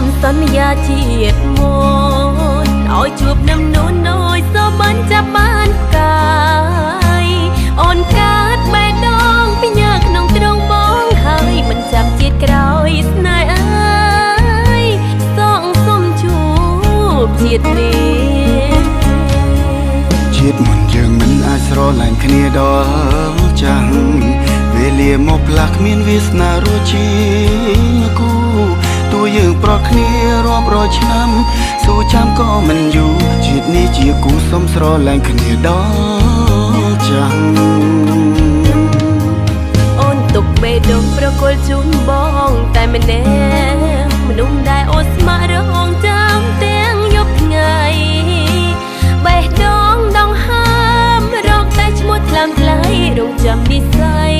ำสัญญาจีดมนอ้อยจูบน้ำนูนน้อยสบันจับบ้านกายอ่อนกาดใบดองพี่ยากน้องตรงบ้องให้มันจับจีดกรอยสนายอ้ายส่องส้มจูบจีดเมជាតិមុនយើងមិនអាចស្រឡាញ់គ្នាដល់ចឹងវេលាមកផ្លាស់គ្មានវាសនារួចជាគូតួយើងប្រត់គ្នារាប់រយឆ្នាំសូចាំក៏មិនយូរជាតិនេះជាគូសុំស្រឡាញ់គ្នាដល់ចឹងអូនទុកបេះដូងប្រគល់ជូនបងតែម្នាក់មនុស្សដែលអូនស្ម័គ្ររងចាំទាំងយប់ថ្ងៃបេះដូងដងហើមរកតែឈ្មោះថ្លើមថ្លៃរងចាំនិស្ស័យ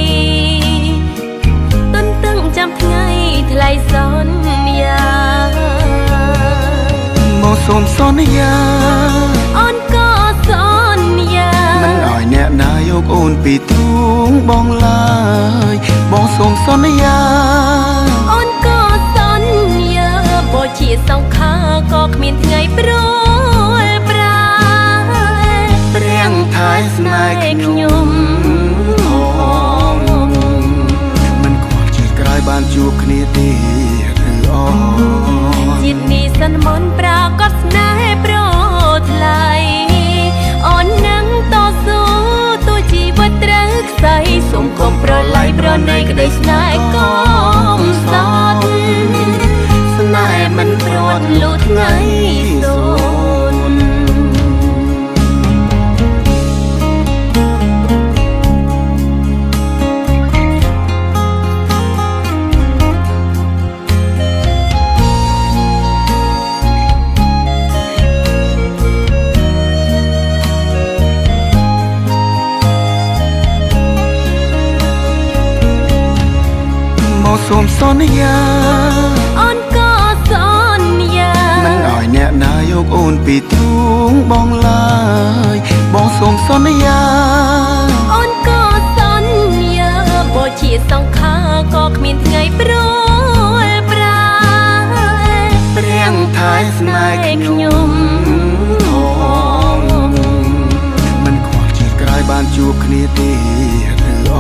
ទន្ទឹងចាំថ្ងៃថ្លៃសន្យាមកសូមសន្យាអូនក៏សន្យាមិនឲ្យអ្នកណាយកអូនពីទ្រូងបងឡើយបងសូមសន្យាអូនក៏សន្យាបើជាសង្ខារក៏គ្មានថ្ងៃព្រួលប្រាព្រាំងថែស្នេហ៍ខ្ញុំមិនខ្វល់ជាតិក្រោយបានជួបគ្នាទេឬអជាតិនេះសិនមន់ប្រាកដស្នេហ៍ប្រថ្លៃអូននឹងតស៊ូទោះជីវិតត្រូវខ្សែសូមកុំប្រឡាយប្រណីក្តីស្នេហ៍កុំសត់ស្នេហ៍មិនព្រាត់លូតថ្ងៃសូនសូមសន្យាអូនក៏សន្យាមិនឲ្យអ្នកណាយកអូនពីទ្រូងបងឡើយបងសូមសន្យាអូនក៏សន្យាបើជាសង្ខារក៏គ្មានថ្ងៃព្រួលប្រាព្រាំងថែស្នេហ៍ខ្ញុំមិនខ្វល់ជាតិក្រោយបានជួបគ្នាទេឬអ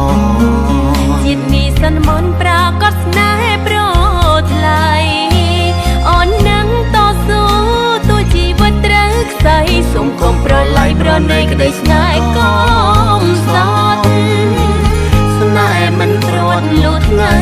ជាតិនេះសិនមន់ប្រាកដស្នេហ៍ប្រថ្លៃអូននឹងតស៊ូទោះជីវិតត្រូវខ្សែសូមកុំប្រឡាយប្រណីក្តីស្នេហ៍កុំសត់ស្នេហ៍មិនព្រាត់លូតថ្ងៃ